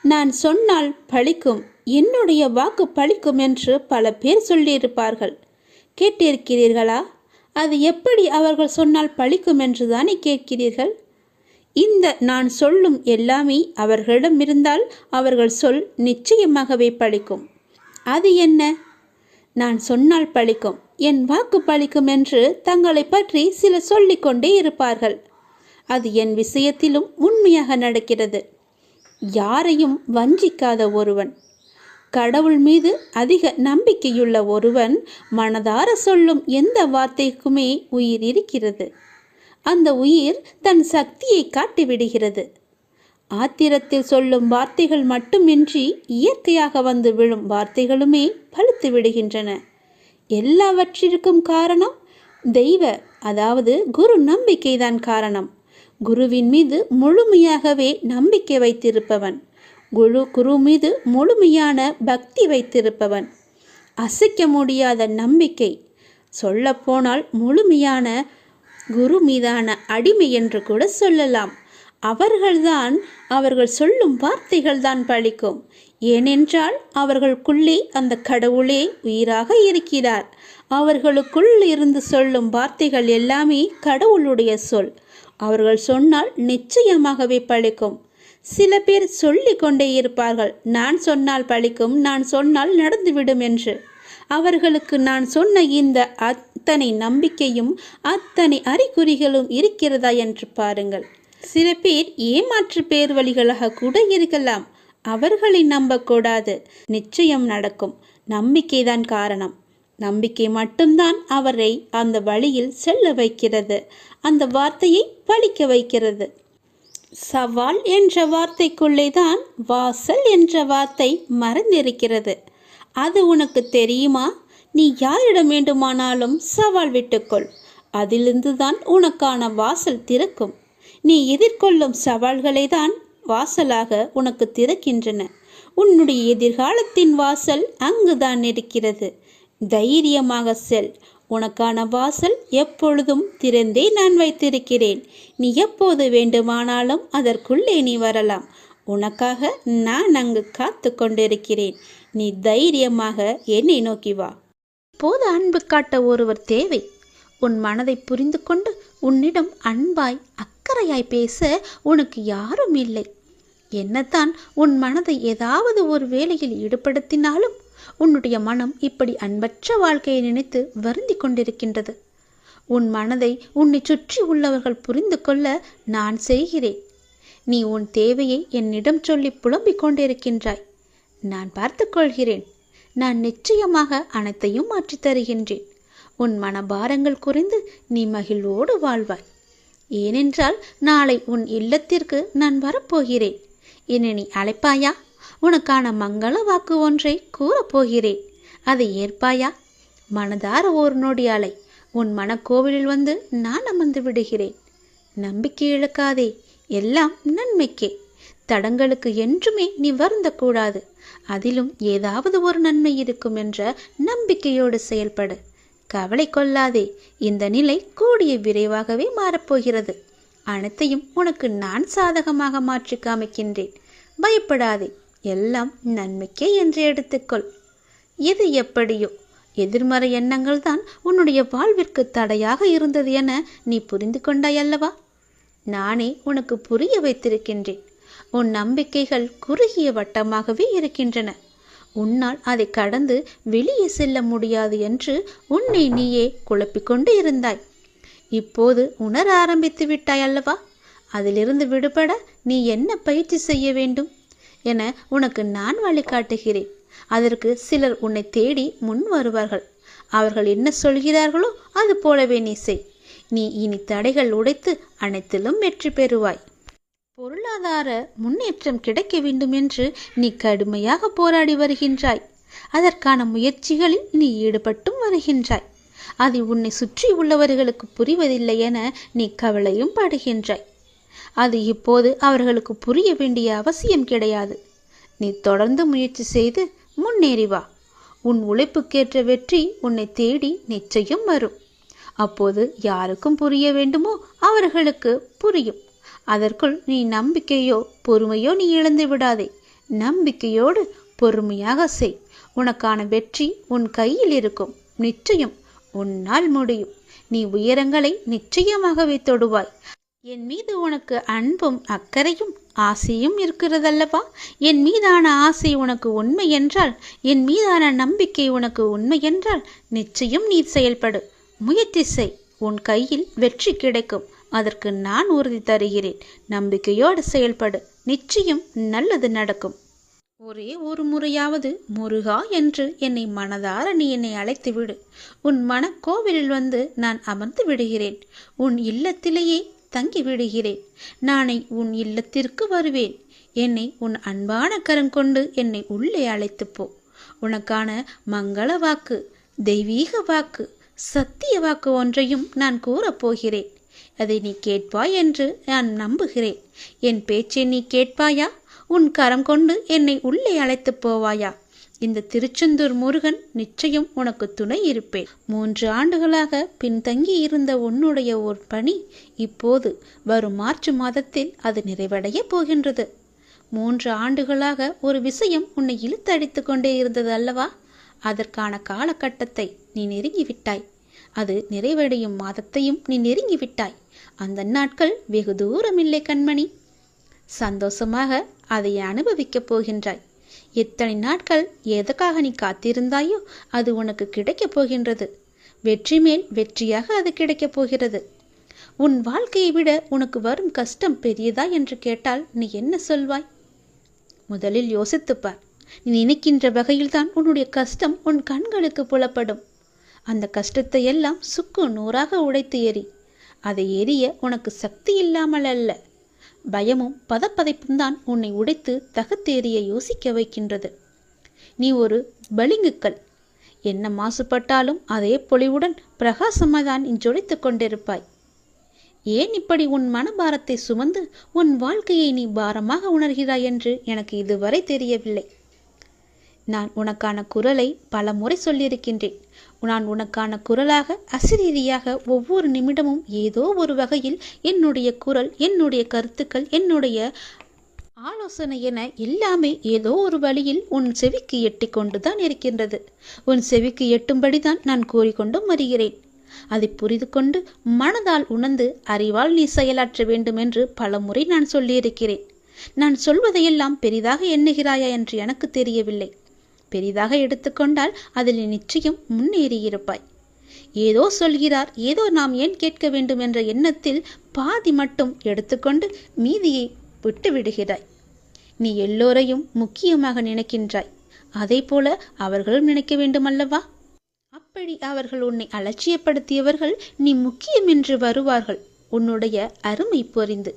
நான் சொன்னால் பலிக்கும், என்னுடைய வாக்கு பலிக்கும் என்று பல பேர் சொல்லியிருப்பார்கள். கேட்டிருக்கிறீர்களா? அது எப்படி அவர்கள் சொன்னால் பலிக்கும் என்று தானே கேட்கிறீர்கள். இந்த நான் சொல்லும் எல்லாமே அவர்களிடம் இருந்தால் அவர்கள் சொல் நிச்சயமாகவே பலிக்கும். அது என்ன? நான் சொன்னால் பலிக்கும், என் வாக்கு பலிக்கும் என்று தங்களை பற்றி சிலர் சொல்லிக்கொண்டே இருப்பார்கள். அது என் விஷயத்திலும் உண்மையாக நடக்கிறது. யாரையும் வஞ்சிக்காத ஒருவன், கடவுள் மீது அதிக நம்பிக்கையுள்ள ஒருவன் மனதார சொல்லும் எந்த வார்த்தைக்குமே உயிர் இருக்கிறது. அந்த உயிர் தன் சக்தியை காட்டிவிடுகிறது. ஆத்திரத்தில் சொல்லும் வார்த்தைகள் மட்டுமின்றி இயற்கையாக வந்து விழும் வார்த்தைகளுமே பழுத்து விடுகின்றன. எல்லாவற்றிற்கும் காரணம் தெய்வ, அதாவது குரு நம்பிக்கைதான் காரணம். குருவின் மீது முழுமையாகவே நம்பிக்கை வைத்திருப்பவன், குரு மீது முழுமையான பக்தி வைத்திருப்பவன், அசைக்க முடியாத நம்பிக்கை, சொல்லப்போனால் முழுமையான குரு மீதான அடிமை என்று கூட சொல்லலாம். அவர்கள் சொல்லும் வார்த்தைகள்தான் பலிக்கும். ஏனென்றால் அவர்களுக்குள்ளே அந்த கடவுளே உயிராக இருக்கிறார். அவர்களுக்குள் இருந்து சொல்லும் வார்த்தைகள் எல்லாமே கடவுளுடைய சொல். அவர்கள் சொன்னால் நிச்சயமாகவே பலிக்கும். சில பேர் சொல்லிக் கொண்டே இருப்பார்கள், நான் சொன்னால் பலிக்கும், நான் சொன்னால் நடந்துவிடும் என்று. அவர்களுக்கு நான் சொன்ன இந்த அத்தனை நம்பிக்கையும் அத்தனை அறிகுறிகளும் இருக்கிறதா என்று பாருங்கள். சில பேர் ஏமாற்று பேர் வழிகளாக கூட இருக்கலாம். அவர்களை நம்பக்கூடாது. நிச்சயம் நடக்கும். நம்பிக்கைதான் காரணம். நம்பிக்கை மட்டும்தான் அவரை அந்த வழியில் செல்ல வைக்கிறது, அந்த வார்த்தையை பலிக்க வைக்கிறது. சவால் என்ற வார்த்தைக்குள்ளே தான் வாசல் என்ற வார்த்தை மறைந்திருக்கிறது. அது உனக்கு தெரியுமா? நீ யாரிடம் வேண்டுமானாலும் சவால் விட்டுக்கொள். அதிலிருந்து தான் உனக்கான வாசல் திறக்கும். நீ எதிர்கொள்ளும் சவால்களை தான் வாசலாக உனக்கு திறக்கின்றன. உன்னுடைய எதிர்காலத்தின் வாசல் அங்குதான் இருக்கிறது. தைரியமாக செல். உனக்கான வாசல் எப்பொழுதும் திறந்தே நான் வைத்திருக்கிறேன். நீ எப்போது வேண்டுமானாலும் அதற்குள்ளே நீ வரலாம். உனக்காக நான் அங்கு காத்து கொண்டிருக்கிறேன். நீ தைரியமாக என்னை நோக்கி வா. இப்போது அன்பு காட்ட ஒருவர் தேவை. உன் மனதை புரிந்து கொண்டு உன்னிடம் அன்பாய் அக்கறையாய் பேச உனக்கு யாரும் இல்லை. என்னத்தான் உன் மனதை ஏதாவது ஒரு வேலையில் ஈடுபடுத்தினாலும் உன்னுடைய மனம் இப்படி அன்பற்ற வாழ்க்கையை நினைத்து வருந்தி கொண்டிருக்கின்றது. உன் மனதை உன்னை சுற்றி உள்ளவர்கள் புரிந்து கொள்ள நான் செய்கிறேன். நீ உன் தேவையை என்னிடம் சொல்லி புலம்பிக் கொண்டிருக்கின்றாய். நான் பார்த்து கொள்கிறேன். நான் நிச்சயமாக அனைத்தையும் மாற்றி தருகின்றேன். உன் மனபாரங்கள் குறைந்து நீ மகிழ்வோடு வாழ்வாய். ஏனென்றால் நாளை உன் இல்லத்திற்கு நான் வரப்போகிறேன். என்னை நீ அழைப்பாயா? உனக்கான மங்கள வாக்கு ஒன்றை கூறப்போகிறேன். அதை ஏற்பாயா? மனதார ஒரு நொடி அலை. உன் மனக்கோவிலில் வந்து நான் அமர்ந்து விடுகிறேன். நம்பிக்கை இழக்காதே. எல்லாம் நன்மைக்கே. தடங்களுக்கு என்றுமே நீ வருந்தக்கூடாது. அதிலும் ஏதாவது ஒரு நன்மை இருக்கும் என்ற நம்பிக்கையோடு செயல்படு. கவலை கொள்ளாதே. இந்த நிலை கூடிய விரைவாகவே மாறப்போகிறது. அனைத்தையும் உனக்கு நான் சாதகமாக மாற்றி காமிக்கின்றேன். பயப்படாதே. எல்லாம் நன்மைக்கே என்று எடுத்துக்கொள். எது எப்படியோ எதிர்மறை எண்ணங்கள் தான் உன்னுடைய வாழ்விற்கு தடையாக இருந்தது என நீ புரிந்து கொண்டாய் அல்லவா? நானே உனக்கு புரிய வைத்திருக்கின்றேன். உன் நம்பிக்கைகள் குறுகிய வட்டமாகவே இருக்கின்றன. உன்னால் அதை கடந்து வெளியே செல்ல முடியாது என்று உன்னை நீயே குழப்பிக்கொண்டு இருந்தாய். இப்போது உணர ஆரம்பித்து விட்டாய் அல்லவா? அதிலிருந்து விடுபட நீ என்ன பயிற்சி செய்ய வேண்டும் என உனக்கு நான் வழிகாட்டுகிறேன். அதற்கு சிலர் உன்னை தேடி முன் வருவார்கள். அவர்கள் என்ன சொல்கிறார்களோ அது போலவே நீ செய். நீ இனி தடைகள் உடைத்து அனைத்திலும் வெற்றி பெறுவாய். பொருளாதார முன்னேற்றம் கிடைக்க வேண்டும் என்று நீ கடுமையாக போராடி வருகின்றாய். அதற்கான முயற்சிகளில் நீ ஈடுபட்டும் வருகின்றாய். அது உன்னை சுற்றி உள்ளவர்களுக்கு புரிவதில்லை என நீ கவலையும் படுகின்றாய். அது இப்போது அவர்களுக்கு புரிய வேண்டிய அவசியம் கிடையாது. நீ தொடர்ந்து முயற்சி செய்து முன்னேறி வா. உன் உழைப்புக்கேற்ற வெற்றி உன்னை தேடி நிச்சயம் வரும். அப்போது யாருக்கும் புரிய வேண்டுமோ அவர்களுக்கு புரியும். அதற்குள் நீ நம்பிக்கையோ பொறுமையோ நீ இழந்து விடாதே. நம்பிக்கையோடு பொறுமையாக செய். உனக்கான வெற்றி உன் கையில் இருக்கும். நிச்சயம் உன்னால் முடியும். நீ உயரங்களை நிச்சயமாகவே தொடுவாய். என் மீது உனக்கு அன்பும் அக்கறையும் ஆசையும் இருக்கிறதல்லவா? என் மீதான ஆசை உனக்கு உண்மை என்றால், என் மீதான நம்பிக்கை உனக்கு உண்மை என்றால், நிச்சயம் நீ செயல்படு. முயற்சி செய். உன் கையில் வெற்றி கிடைக்கும். அதற்கு நான் உறுதி தருகிறேன். நம்பிக்கையோடு செயல்படு. நிச்சயம் நல்லது நடக்கும். ஒரே ஒரு முறையாவது முருகா என்று என்னை மனதார நீ என்னை அழைத்து விடு. உன் மனக்கோவிலில் வந்து நான் அமர்ந்து விடுகிறேன். உன் இல்லத்திலேயே தங்கி விடுகிறேன். நானே உன் இல்லத்திற்கு வருவேன். என்னை உன் அன்பான கரம் கொண்டு என்னை உள்ளே அழைத்து போ. உனக்கான மங்கள வாக்கு, தெய்வீக வாக்கு, சத்திய வாக்கு ஒன்றையும் நான் கூறப்போகிறேன். அதை நீ கேட்பாய் என்று நான் நம்புகிறேன். என் பேச்சை நீ கேட்பாயா? உன் கரம் கொண்டு என்னை உள்ளே அழைத்து போவாயா? இந்த திருச்செந்தூர் முருகன் நிச்சயம் உனக்கு துணை இருப்பேன். 3 ஆண்டுகளாக பின்தங்கி இருந்த உன்னுடைய ஒரு பணி இப்போது வரும் மார்ச் மாதத்தில் அது நிறைவடைய போகின்றது. 3 ஆண்டுகளாக ஒரு விஷயம் உன்னை இழுத்தடித்து கொண்டே இருந்தது அல்லவா? அதற்கான காலகட்டத்தை நீ நெருங்கிவிட்டாய். அது நிறைவடையும் மாதத்தையும் நீ நெருங்கிவிட்டாய். அந்த நாட்கள் வெகு தூரமில்லை கண்மணி. சந்தோஷமாக அதை அனுபவிக்கப் போகின்றாய். எத்தனை நாட்கள் எதற்காக நீ காத்திருந்தாயோ அது உனக்கு கிடைக்கப் போகின்றது. வெற்றி மேல் வெற்றியாக அது கிடைக்கப் போகிறது. உன் வாழ்க்கையை விட உனக்கு வரும் கஷ்டம் பெரியதா என்று கேட்டால் நீ என்ன சொல்வாய்? முதலில் யோசித்துப்பார். நீ நினைக்கின்ற வகையில்தான் உன்னுடைய கஷ்டம் உன் கண்களுக்கு புலப்படும். அந்த கஷ்டத்தை எல்லாம் சுக்கு நூறாக உடைத்து எறி. அதை எரிய உனக்கு சக்தி இல்லாமல் அல்ல, பயமும் பதப்பதைப்பும் தான் உன்னை உடைத்து தகத்தேறிய யோசிக்க வைக்கின்றது. நீ ஒரு பளிங்குக்கல். என்ன மாசுபட்டாலும் அதே பொலிவுடன் பிரகாசமாய்தான் நீ ஜொலித்து கொண்டிருப்பாய். ஏன் இப்படி உன் மனபாரத்தை சுமந்து உன் வாழ்க்கையை நீ பாரமாக உணர்கிறாய் என்று எனக்கு இதுவரை தெரியவில்லை. நான் உனக்கான குரலை பல முறை சொல்லியிருக்கின்றேன். நான் உனக்கான குரலாக அசிரீரியாக ஒவ்வொரு நிமிடமும் ஏதோ ஒரு வகையில் என்னுடைய குரல், என்னுடைய கருத்துக்கள், என்னுடைய ஆலோசனை என எல்லாமே ஏதோ ஒரு வழியில் உன் செவிக்கு எட்டி கொண்டுதான் இருக்கின்றது. உன் செவிக்கு எட்டும்படிதான் நான் கூறிக்கொண்டும் வருகிறேன். அதை புரிந்து கொண்டு மனதால் உணர்ந்து அறிவால் நீ செயலாற்ற வேண்டும் என்று பல முறை நான் சொல்லியிருக்கிறேன். நான் சொல்வதையெல்லாம் பெரிதாக எண்ணுகிறாயா என்று எனக்கு தெரியவில்லை. பெரிதாக எடுத்துக்கொண்டால் அதில் நிச்சயம் முன்னேறியிருப்பாய். ஏதோ சொல்கிறார், ஏதோ நாம் ஏன் கேட்க வேண்டும் என்ற எண்ணத்தில் பாதி மட்டும் எடுத்துக்கொண்டு மீதியை விட்டு விடுகிறாய். நீ எல்லோரையும் முக்கியமாக நினைக்கின்றாய். அதே போல அவர்களும் நினைக்க வேண்டுமல்லவா? அப்படி அவர்கள் உன்னை அலட்சியப்படுத்தியவர்கள் நீ முக்கியம் என்று வருவார்கள். உன்னுடைய அருமை புரிந்து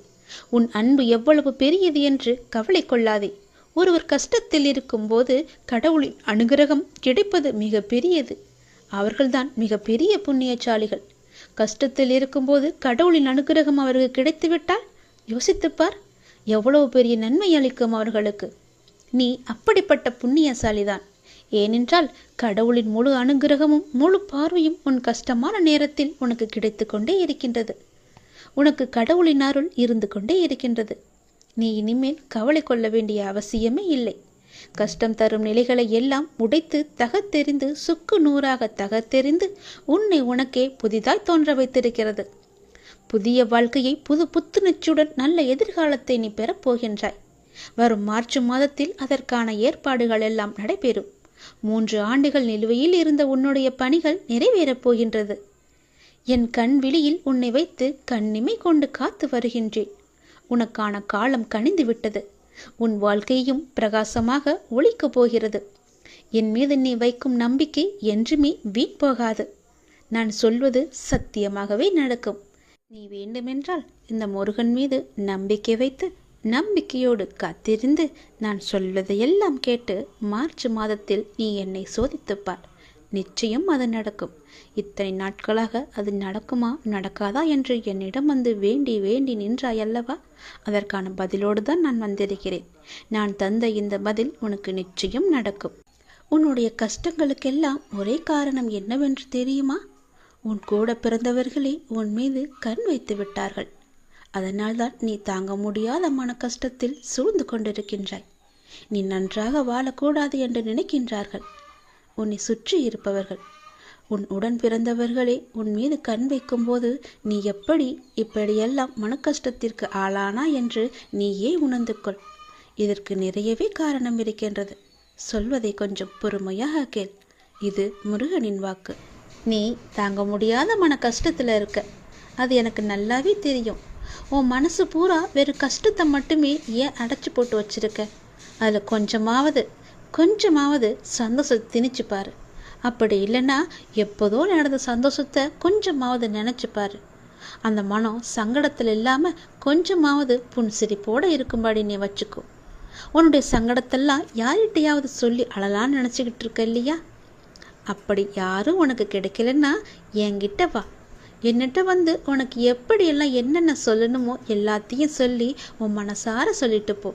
உன் அன்பு எவ்வளவு பெரியது என்று கவலை கொள்ளாதே. ஒருவர் கஷ்டத்தில் இருக்கும்போது கடவுளின் அனுகிரகம் கிடைப்பது மிக பெரியது. அவர்கள்தான் மிக பெரிய புண்ணியசாலிகள். கஷ்டத்தில் இருக்கும்போது கடவுளின் அனுகிரகம் அவருக்கு கிடைத்துவிட்டால் யோசித்துப்பார், எவ்வளவு பெரிய நன்மை அளிக்கும் அவர்களுக்கு. நீ அப்படிப்பட்ட புண்ணியசாலிதான். ஏனென்றால் கடவுளின் முழு அனுகிரகமும் முழு பார்வையும் உன் கஷ்டமான நேரத்தில் உனக்கு கிடைத்து கொண்டே இருக்கின்றது. உனக்கு கடவுளின் அருள் இருந்து கொண்டே இருக்கின்றது. நீ இனிமேல் கவலை கொள்ள வேண்டிய அவசியமே இல்லை. கஷ்டம் தரும் நிலைகளை எல்லாம் உடைத்து தகத்தெறிந்து சுக்கு நூறாக தகத்தெறிந்து உன்னை உனக்கே புதிதாய் தோன்ற வைத்திருக்கிறது. புதிய வாழ்க்கையை புது புத்துணர்ச்சியுடன் நல்ல எதிர்காலத்தை நீ பெறப்போகின்றாய். வரும் மார்ச் மாதத்தில் அதற்கான ஏற்பாடுகள் எல்லாம் நடைபெறும். 3 ஆண்டுகள் நிலுவையில் இருந்த உன்னுடைய பணிகள் நிறைவேறப் போகின்றது. என் கண் விழியில் உன்னை வைத்து கண்ணிமை கொண்டு காத்து வருகின்றேன். உனக்கான காலம் கனிந்து விட்டது. உன் வாழ்க்கையும் பிரகாசமாக ஒளிக்கப் போகிறது. என் மீது நீ வைக்கும் நம்பிக்கை என்றுமே வீண் போகாது. நான் சொல்வது சத்தியமாகவே நடக்கும். நீ வேண்டுமென்றால் இந்த முருகன் மீது நம்பிக்கை வைத்து நம்பிக்கையோடு காத்திருந்து நான் சொல்வதையெல்லாம் கேட்டு மார்ச் மாதத்தில் நீ என்னை சோதித்துப்பார். நிச்சயம் அது நடக்கும். இத்தனை நாட்களாக அது நடக்குமா நடக்காதா என்று என்னிடம் வந்து வேண்டி வேண்டி நின்றாயல்லவா? அதற்கான பதிலோடு தான் நான் வந்திருக்கிறேன். நான் தந்த இந்த பதில் உனக்கு நிச்சயம் நடக்கும். உன்னுடைய கஷ்டங்களுக்கெல்லாம் ஒரே காரணம் என்னவென்று தெரியுமா? உன் கூட பிறந்தவர்களே உன் மீது கண் வைத்து விட்டார்கள். அதனால்தான் நீ தாங்க முடியாத மன கஷ்டத்தில் சூழ்ந்து கொண்டிருக்கின்றாய். நீ நன்றாக வாழக்கூடாது என்று நினைக்கின்றார்கள் உன்னை சுற்றி இருப்பவர்கள். உன் உடன் பிறந்தவர்களே உன் மீது கண் வைக்கும்போது நீ இப்படியெல்லாம் மனக்கஷ்டத்திற்கு ஆளானா என்று நீயே உணர்ந்து கொள். இதற்கு நிறையவே காரணம் இருக்கின்றது. சொல்வதை கொஞ்சம் பொறுமையாக கேள். இது முருகனின் வாக்கு. நீ தாங்க முடியாத மன கஷ்டத்தில் இருக்க, அது எனக்கு நல்லாவே தெரியும். உன் மனசு பூரா வெறும் கஷ்டத்தை மட்டுமே ஏன் அடைச்சி போட்டு வச்சிருக்க? அதில் கொஞ்சமாவது சந்தோஷத்தை திணிச்சுப்பாரு. அப்படி இல்லைன்னா எப்போதோ நடந்த சந்தோஷத்தை கொஞ்சமாவது நினச்சிப்பாரு. அந்த மனம் சங்கடத்தில் இல்லாமல் கொஞ்சமாவது புன்சிரிப்போடு இருக்கும்படி நீ வச்சுக்கோ. உன்னுடைய சங்கடத்தெல்லாம் யார்கிட்டையாவது சொல்லி அழலான்னு நினச்சிக்கிட்டு இருக்க இல்லையா? அப்படி யாரும் உனக்கு கிடைக்கலன்னா என்கிட்ட வா. என்னட்ட வந்து உனக்கு எப்படியெல்லாம் என்னென்ன சொல்லணுமோ எல்லாத்தையும் சொல்லி உன் மனசார சொல்லிட்டு போ.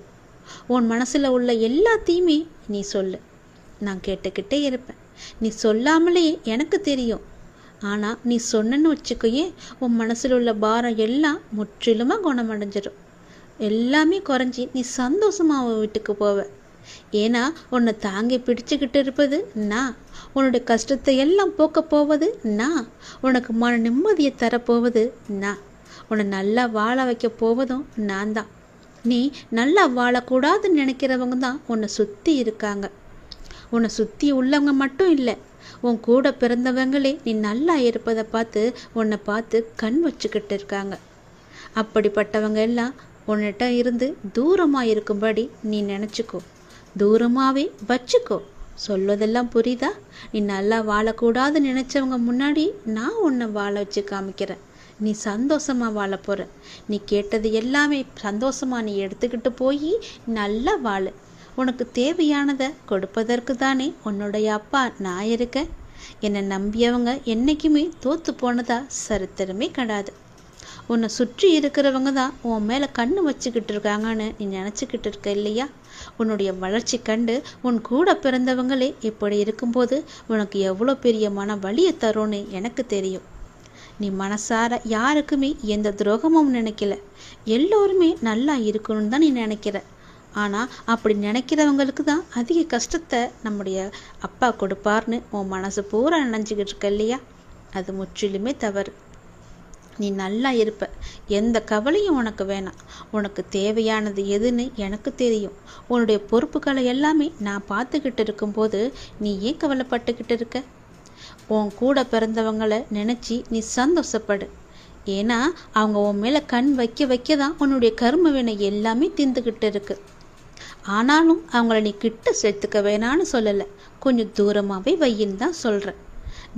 உன் மனசில் உள்ள எல்லாத்தையுமே நீ சொல்லு. நான் கேட்டுக்கிட்டே இருப்பேன். நீ சொல்லாமலே எனக்கு தெரியும். ஆனால் நீ சொன்னன்னு வச்சுக்கோயே, உன் மனசில் உள்ள பாரம் எல்லாம் முற்றிலுமாக குணமடைஞ்சிடும். எல்லாமே குறைஞ்சி நீ சந்தோஷமாக வீட்டுக்கு போவ. ஏன்னா உன்னை தாங்கி பிடிச்சுக்கிட்டு இருப்பது நான். உன்னுடைய கஷ்டத்தை எல்லாம் போக்க போவது நான். உனக்கு மன நிம்மதியை தரப்போவது நான். உன்னை நல்லா வாழ வைக்க போவதும் நான் தான். நீ நல்லா வாழக்கூடாதுன்னு நினைக்கிறவங்க தான் உன்னை சுற்றி இருக்காங்க. உன்னை சுற்றி உள்ளவங்க மட்டும் இல்லை, உன் கூட பிறந்தவங்களே நீ நல்லா இருப்பதை உன்னை பார்த்து கண் வச்சுக்கிட்டு இருக்காங்க. அப்படிப்பட்டவங்க எல்லாம் உன்னிட்ட இருந்து தூரமாக இருக்கும்படி நீ நினச்சிக்கோ. தூரமாகவே வச்சுக்கோ. சொல்வதெல்லாம் புரியுதா? நீ நல்லா வாழக்கூடாதுன்னு நினச்சவங்க முன்னாடி நான் உன்னை வாழ வச்சு காமிக்கிறேன். நீ சந்தோஷமாக வாழ போகிற. நீ கேட்டது எல்லாமே சந்தோஷமாக நீ எடுத்துக்கிட்டு போய் நல்லா வாழ. உனக்கு தேவையானதை கொடுப்பதற்கு தானே உன்னுடைய அப்பா நான் இருக்கேன். என்னை நம்பியவங்க என்றைக்குமே தோற்று போனதா சரித்திரமே கிடையாது. உன்னை சுற்றி இருக்கிறவங்க தான் உன் மேலே கண்ணு வச்சுக்கிட்டு இருக்காங்கன்னு நீ நினச்சிக்கிட்டு இருக்க இல்லையா? உன்னுடைய வளர்ச்சி கண்டு உன் கூட பிறந்தவங்களே இப்படி இருக்கும்போது உனக்கு எவ்வளோ பெரிய மன வலியை தரும்னு எனக்கு தெரியும். நீ மனசார யாருக்குமே எந்த துரோகமும் நினைக்கல. எல்லோருமே நல்லா இருக்கணும்னு தான் நீ நினைக்கிற. ஆனால் அப்படி நினைக்கிறவங்களுக்கு தான் அதிக கஷ்டத்தை நம்முடைய அப்பா கொடுப்பார்னு உன் மனசு பூரா நினைஞ்சிக்கிட்டு இருக்க இல்லையா? அது முற்றிலுமே தவறு. நீ நல்லா இருப்ப. எந்த கவலையும் உனக்கு வேணாம். உனக்கு தேவையானது எதுன்னு எனக்கு தெரியும். உன்னுடைய பொறுப்புகளை எல்லாமே நான் பார்த்துக்கிட்டு இருக்கும்போது நீ ஏன் கவலைப்பட்டுக்கிட்டு இருக்க? உன் கூட பிறந்தவங்களை நினச்சி நீ சந்தோஷப்படு. ஏன்னா அவங்க உன் மேலே கண் வைக்க தான் உன்னுடைய கர்ம வினை எல்லாமே தீர்ந்துக்கிட்டு இருக்கு. ஆனாலும் அவங்கள நீ கிட்ட சேர்த்துக்க வேணான்னு சொல்லலை, கொஞ்சம் தூரமாகவே வையின்னு தான் சொல்கிறேன்.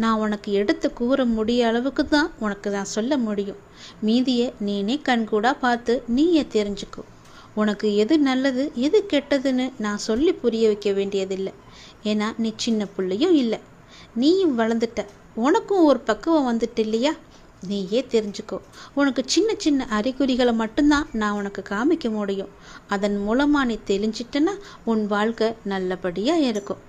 நான் உனக்கு எடுத்து கூற முடிய அளவுக்கு தான் உனக்கு நான் சொல்ல முடியும். மீதியை நீனே கண்கூடா பார்த்து நீயே தெரிஞ்சுக்கோ. உனக்கு எது நல்லது எது கெட்டதுன்னு நான் சொல்லி புரிய வைக்க வேண்டியதில்லை. ஏன்னா நீ சின்ன பிள்ளையும் இல்லை, நீயும் வளர்ந்துட்ட. உனக்கும் ஒரு பக்குவம் வந்துட்டு இல்லையா? நீயே தெரிஞ்சுக்கோ. உனக்கு சின்ன சின்ன அறிகுறிகளை மட்டும்தான் நான் உனக்கு காமிக்க முடியும். அதன் மூலமாக நீ தெளிஞ்சிட்டனா உன் வாழ்க்கை நல்லபடியாக இருக்கும்.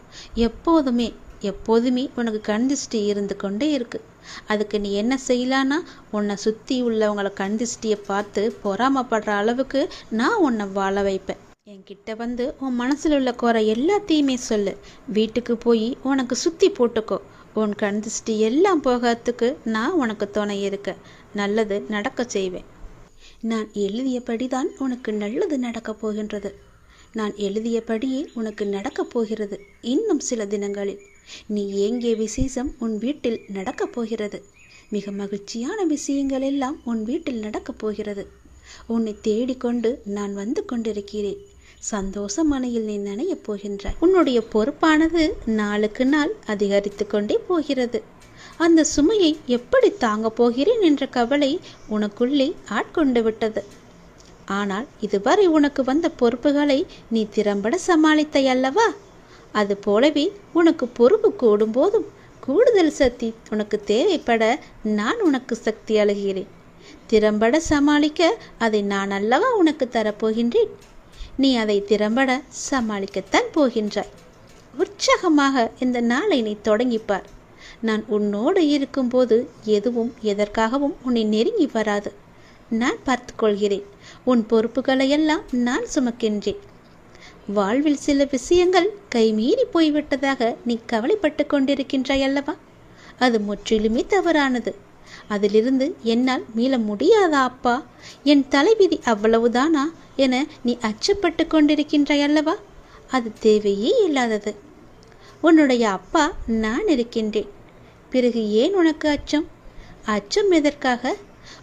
எப்போதுமே உனக்கு கண் திருஷ்டி இருந்து கொண்டே இருக்கு. அதுக்கு நீ என்ன செய்யலான்னா, உன்னை சுற்றி உள்ளவங்களை கண் திருஷ்டியை பார்த்து பொறாமப்படுற அளவுக்கு நான் உன்னை வாழ வைப்பேன். என்கிட்ட வந்து உன் மனசில் உள்ள குறை எல்லாத்தையுமே சொல்லு. வீட்டுக்கு போய் உனக்கு சுற்றி போட்டுக்கோ. உன் கண் திருஷ்டி எல்லாம் போகிறதுக்கு நான் உனக்கு துணை இருக்க. நல்லது நடக்க செய்வேன். நான் எழுதியபடி தான் உனக்கு நல்லது நடக்கப் போகின்றது. நான் எழுதியபடியே உனக்கு நடக்கப் போகிறது. இன்னும் சில தினங்களில் நீ ஏங்கிய விசேஷம் உன் வீட்டில் நடக்கப் போகிறது. மிக மகிழ்ச்சியான விஷயங்கள் எல்லாம் உன் வீட்டில் நடக்கப் போகிறது. உன்னை தேடிக்கொண்டு நான் வந்து கொண்டிருக்கிறேன். சந்தோஷ மனையில் நீ நனையப் போகின்றாய். உன்னுடைய பொறுப்பானது நாளுக்கு நாள் அதிகரித்து கொண்டே போகிறது. அந்த சுமையை எப்படி தாங்க போகிறேன் என்ற கவலை உனக்குள்ளே ஆட்கொண்டு விட்டது. ஆனால் இதுவரை உனக்கு வந்த பொறுப்புகளை நீ திறம்பட சமாளித்தை அல்லவா? அது போலவே உனக்கு பொறுப்பு கூடும்போதும் கூடுதல் சக்தி உனக்கு தேவைப்பட நான் உனக்கு சக்தி அழுகிறேன். திறம்பட சமாளிக்க அதை நான் அல்லவா உனக்கு தரப்போகின்றேன். நீ அதை திறம்பட சமாளிக்கத்தான் போகின்றாய். உற்சாகமாக இந்த நாளை நீ தொடங்கிப்பார். நான் உன்னோடு இருக்கும்போது எதுவும் எதற்காகவும் உன்னை நெருங்கி வராது. நான் பார்த்து கொள்கிறேன். உன் பொறுப்புகளை எல்லாம் நான் சுமக்கின்றேன். வாழ்வில் சில விஷயங்கள் கைமீறி போய்விட்டதாக நீ கவலைப்பட்டு கொண்டிருக்கின்றாய் அல்லவா? அது முற்றிலுமே தவறானது. அதிலிருந்து என்னால் மீள முடியாதா அப்பா, என் தலைவிதி அவ்வளவுதானா என நீ அச்சப்பட்டு கொண்டிருக்கின்றாய் அல்லவா? அது தேவையே இல்லாதது. உன்னுடைய அப்பா நான் இருக்கின்றேன். பிறகு ஏன் உனக்கு அச்சம்? அச்சம் எதற்காக?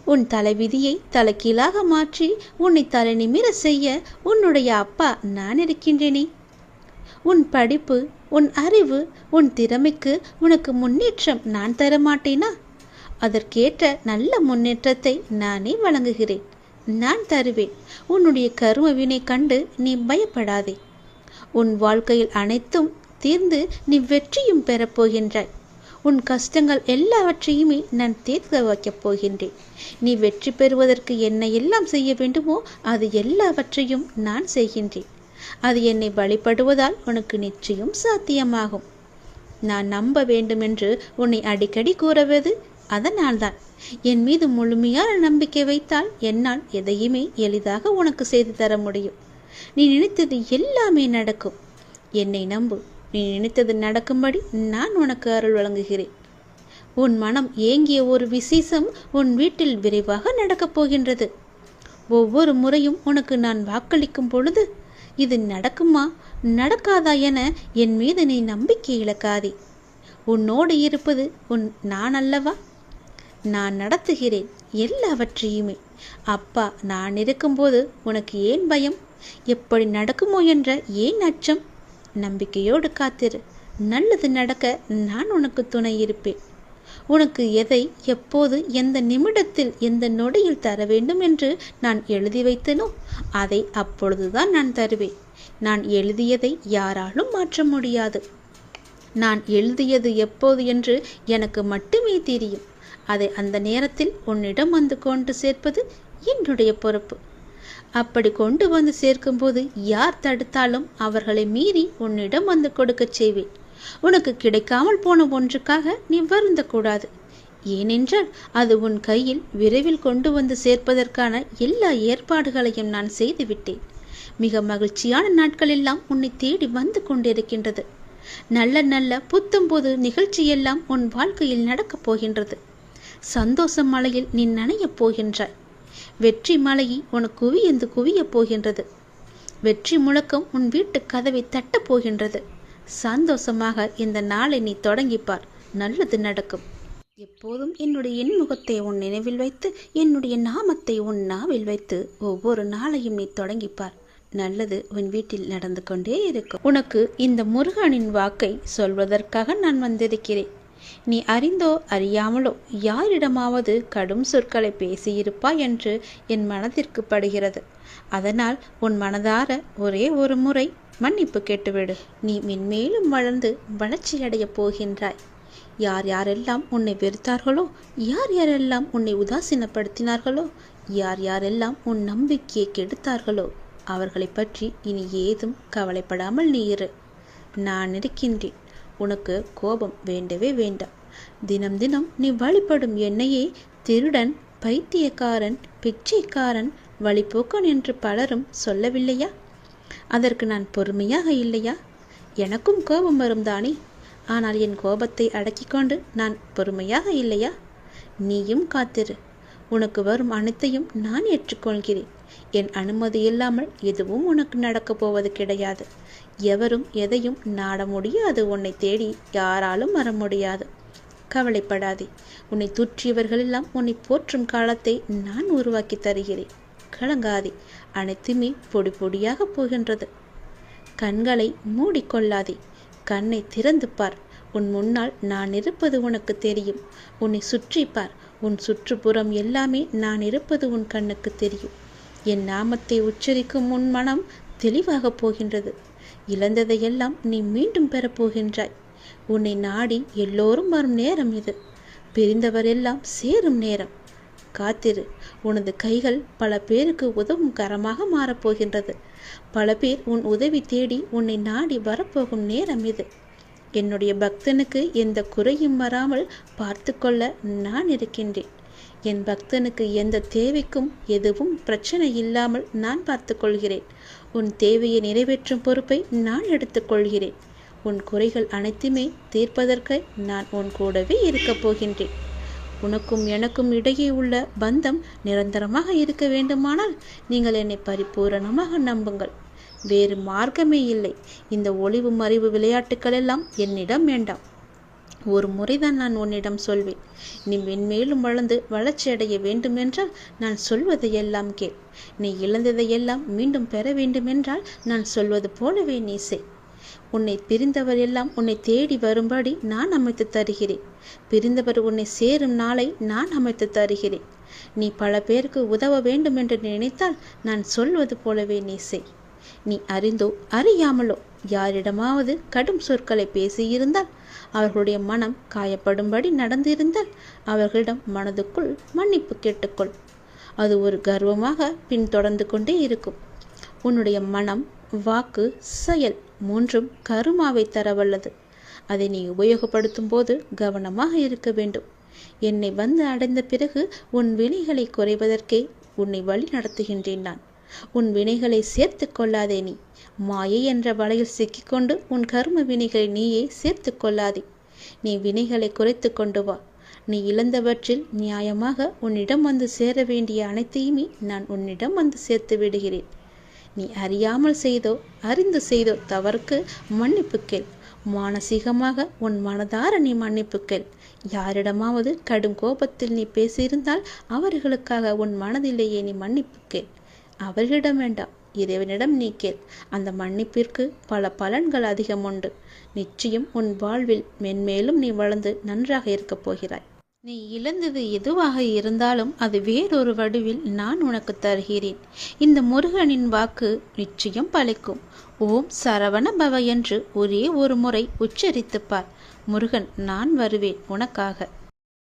உன் தலைவிதியை தலைகீழாக மாற்றி உன்னை தலை நிமிர செய்ய உன்னுடைய அப்பா நான் இருக்கின்றேனே. உன் படிப்பு, உன் அறிவு, உன் திறமைக்கு உனக்கு முன்னேற்றம் நான் தரமாட்டேனா? அதற்கேற்ற நல்ல முன்னேற்றத்தை நானே வழங்குகிறேன். நான் தருவேன். உன்னுடைய கர்ம வினை கண்டு நீ பயப்படாதே. உன் வாழ்க்கையில் அனைத்தும் தீர்ந்து நீ வெற்றியும் பெறப்போகின்றாய். உன் கஷ்டங்கள் எல்லாவற்றையுமே நான் தீர்க்க வைக்கப் போகின்றேன். நீ வெற்றி பெறுவதற்கு என்ன எல்லாம் செய்ய வேண்டுமோ அது எல்லாவற்றையும் நான் செய்கின்றேன். அது என்னை வழிபடுவதால் உனக்கு நிச்சயம் சாத்தியமாகும். நான் நம்ப வேண்டுமென்று உன்னை அடிக்கடி கூறுவது அதனால்தான். என் மீது முழுமையான நம்பிக்கை வைத்தால் என்னால் எதையுமே எளிதாக உனக்கு செய்து தர முடியும். நீ நினைத்தது எல்லாமே நடக்கும். என்னை நம்பு. நீ நினைத்தது நடக்கும்படி நான் உனக்கு அருள் வழங்குகிறேன். உன் மனம் ஏங்கிய ஒரு விசேஷம் உன் வீட்டில் விரைவாக நடக்கப் போகின்றது. ஒவ்வொரு முறையும் உனக்கு நான் வாக்களிக்கும் பொழுது இது நடக்குமா நடக்காதா என என் மீது நீ நம்பிக்கை இழக்காதே. உன்னோடு இருப்பது நான் அல்லவா? நான் நடத்துகிறேன் எல்லாவற்றையுமே. அப்பா நான் இருக்கும்போது உனக்கு ஏன் பயம்? எப்படி நடக்குமோ என்ற ஏன் அச்சம்? நம்பிக்கையோடு காத்திரு. நல்லது நடக்க நான் உனக்கு துணை இருப்பேன். உனக்கு எதை எப்போது எந்த நிமிடத்தில் எந்த நொடியில் தர வேண்டும் என்று நான் எழுதி வைத்தனோ அதை அப்பொழுதுதான் நான் தருவேன். நான் எழுதியதை யாராலும் மாற்ற முடியாது. நான் எழுதியது எப்போது என்று எனக்கு மட்டுமே தெரியும். அதை அந்த நேரத்தில் உன்னிடம் வந்து கொண்டு சேர்ப்பது என்னுடைய பொறுப்பு. அப்படி கொண்டு வந்து சேர்க்கும்போது யார் தடுத்தாலும் அவர்களை மீறி உன்னிடம் வந்து கொடுக்கச் செய்வேன். உனக்கு கிடைக்காமல் போன ஒன்றுக்காக நீ வருந்தக்கூடாது. ஏனென்றால் அது உன் கையில் விரைவில் கொண்டு வந்து சேர்ப்பதற்கான எல்லா ஏற்பாடுகளையும் நான் செய்துவிட்டேன். மிக மகிழ்ச்சியான நாட்கள் எல்லாம் உன்னை தேடி வந்து கொண்டிருக்கின்றது. நல்ல நல்ல புத்தம்போது நிகழ்ச்சியெல்லாம் உன் வாழ்க்கையில் நடக்கப் போகின்றது. சந்தோஷ மலையில் நீ நனையப் போகின்றாய். வெற்றி மலையை உனக்கு குவியந்து குவியப் போகின்றது. வெற்றி முழக்கம் உன் வீட்டு கதவை தட்டப் போகின்றது. சந்தோஷமாக இந்த நாளை நீ தொடங்கிப்பார். நல்லது நடக்கும். எப்போதும் என்னுடைய இன்முகத்தை உன் நினைவில் வைத்து என்னுடைய நாமத்தை உன் நாவில் வைத்து ஒவ்வொரு நாளையும் நீ தொடங்கிப்பார். நல்லது உன் வீட்டில் நடந்து கொண்டே இருக்கும். உனக்கு இந்த முருகனின் வாக்கை சொல்வதற்காக நான் வந்திருக்கிறேன். நீ அறிந்தோ அறியாமலோ யாரிடமாவது கடும் சொற்களை பேசியிருப்பாய் என்று என் மனதிற்கு படுகிறது. அதனால் உன் மனதார ஒரே ஒரு முறை மன்னிப்பு கேட்டுவிடு. நீ மென்மேலும் வளர்ந்து வளர்ச்சியடையப் போகின்றாய். யார் யாரெல்லாம் உன்னை வெறுத்தார்களோ, யார் யாரெல்லாம் உன்னை உதாசீனப்படுத்தினார்களோ, யார் யாரெல்லாம் உன் நம்பிக்கையை கெடுத்தார்களோ அவர்களை பற்றி இனி ஏதும் கவலைப்படாமல் நீ இரு. நான் இருக்கின்றேன். உனக்கு கோபம் வேண்டவே வேண்டாம். தினம் தினம் நீ வழிபடும் என்னையே திருடன், பைத்தியக்காரன், பிச்சைக்காரன், வழிபோக்கன் என்று பலரும் சொல்லவில்லையா? அதற்கு நான் பொறுமையாக இல்லையா? எனக்கும் கோபம் வரும் தானே. ஆனால் என் கோபத்தை அடக்கி கொண்டு நான் பொறுமையாக இல்லையா? நீயும் காத்திரு. உனக்கு வரும் அனைத்தையும் நான் ஏற்றுக்கொள்கிறேன். என் அனுமதி இல்லாமல் எதுவும் உனக்கு நடக்கப் போவது கிடையாது. எவரும் எதையும் நாட முடியாது. உன்னை தேடி யாராலும் வர முடியாது. கவலைப்படாதே. உன்னை தூற்றியவர்களெல்லாம் உன்னை போற்றும் காலத்தை நான் உருவாக்கி தருகிறேன். கலங்காதே. அனைத்துமே பொடி பொடியாக போகின்றது. கண்களை மூடிக்கொள்ளாதே. கண்ணை திறந்து பார். உன் முன்னால் நான் இருப்பது உனக்கு தெரியும். உன்னை சுற்றி பார். உன் சுற்றுப்புறம் எல்லாமே நான் இருப்பது உன் கண்ணுக்கு தெரியும். என் நாமத்தை உச்சரிக்கும் உன் மனம் தெளிவாக போகின்றது. இழந்ததையெல்லாம் நீ மீண்டும் பெறப்போகின்றாய். உன்னை நாடி எல்லோரும் வரும் நேரம் இது. பிரிந்தவரெல்லாம் சேரும் நேரம். காத்திரு. உனது கைகள் பல பேருக்கு உதவும் கரமாக மாறப்போகின்றது. பல பேர் உன் உதவி தேடி உன்னை நாடி வரப்போகும் நேரம் இது. என்னுடைய பக்தனுக்கு எந்த குறையும் வராமல் பார்த்து கொள்ள நான் இருக்கின்றேன். என் பக்தனுக்கு எந்த தேவைக்கும் எதுவும் பிரச்சனை இல்லாமல் நான் பார்த்து கொள்கிறேன். உன் தேவையை நிறைவேற்றும் பொறுப்பை நான் எடுத்துக்கொள்கிறேன். உன் குறைகள் அனைத்துமே தீர்ப்பதற்கு நான் உன் கூடவே இருக்கப் போகின்றேன். உனக்கும் எனக்கும் இடையே உள்ள பந்தம் நிரந்தரமாக இருக்க வேண்டுமானால் நீங்கள் என்னை பரிபூரணமாக நம்புங்கள். வேறு மார்க்கமே இல்லை. இந்த ஒளிவு மறைவு விளையாட்டுக்கள் எல்லாம் என்னிடம் வேண்டாம். ஒரு முறைதான் நான் உன்னிடம் சொல்வேன். நீ மென்மேலும் வளர்ந்து வளர்ச்சி அடைய வேண்டுமென்றால் நான் சொல்வதையெல்லாம் கேள். நீ இழந்ததையெல்லாம் மீண்டும் பெற வேண்டுமென்றால் நான் சொல்வது போலவே நீ செய். உன்னை பிரிந்தவர் எல்லாம் உன்னை தேடி வரும்படி நான் அமைத்து தருகிறேன். பிரிந்தவர் உன்னை சேரும் நாளை நான் அமைத்து தருகிறேன். நீ பல பேருக்கு உதவ வேண்டும் என்று நினைத்தால் நான் சொல்வது போலவே நீ செய். நீ அறிந்தோ அறியாமலோ யாரிடமாவது கடும் சொற்களை பேசியிருந்தால், அவர்களுடைய மனம் காயப்படும்படி நடந்திருந்தால், அவர்களிடம் மனதுக்குள் மன்னிப்பு கேட்டுக்கொள். அது ஒரு கர்வமாக பின்தொடர்ந்து கொண்டே இருக்கும். உன்னுடைய மனம், வாக்கு, செயல் மூன்றும் கருமாவை தரவல்லது. அதை நீ உபயோகப்படுத்தும் போது கவனமாக இருக்க வேண்டும். என்னை வந்து அடைந்த பிறகு உன் வினைகளை குறைவதற்கே உன்னை வழி நடத்துகின்றேன் நான். உன் வினைகளை சேர்த்து கொள்ளாதே. நீ மாயை என்ற வலையில் சிக்கிக்கொண்டு உன் கர்ம வினைகளை நீயே சேர்த்து கொள்ளாதே. நீ வினைகளை குறைத்து கொண்டு வா. நீ இழந்தவற்றில் நியாயமாக உன்னிடம் வந்து சேர வேண்டிய அனைத்தையுமே நான் உன்னிடம் வந்து சேர்த்து விடுகிறேன். நீ அறியாமல் செய்தோ அறிந்து செய்தோ தவறுக்கு மன்னிப்பு கேள். மானசீகமாக உன் மனதார நீ மன்னிப்பு கேள். யாரிடமாவது கடும் கோபத்தில் நீ பேசியிருந்தால் அவர்களுக்காக உன் மனதிலேயே நீ மன்னிப்பு கேள். அவர்களிடம் வேண்டாம், இறைவனிடம் நீ கேள். அந்த மன்னிப்பிற்கு பல பலன்கள் அதிகம் உண்டு. நிச்சயம் உன் வாழ்வில் மென்மேலும் நீ வளர்ந்து நன்றாக இருக்கப் போகிறாய். நீ இழந்தது எதுவாக இருந்தாலும் அது வேறொரு வடிவில் நான் உனக்கு தருகிறேன். இந்த முருகனின் வாக்கு நிச்சயம் பலிக்கும். ஓம் சரவண பவ என்று ஒரே ஒரு முறை உச்சரித்துப்பார். முருகன் நான் வருவேன் உனக்காக.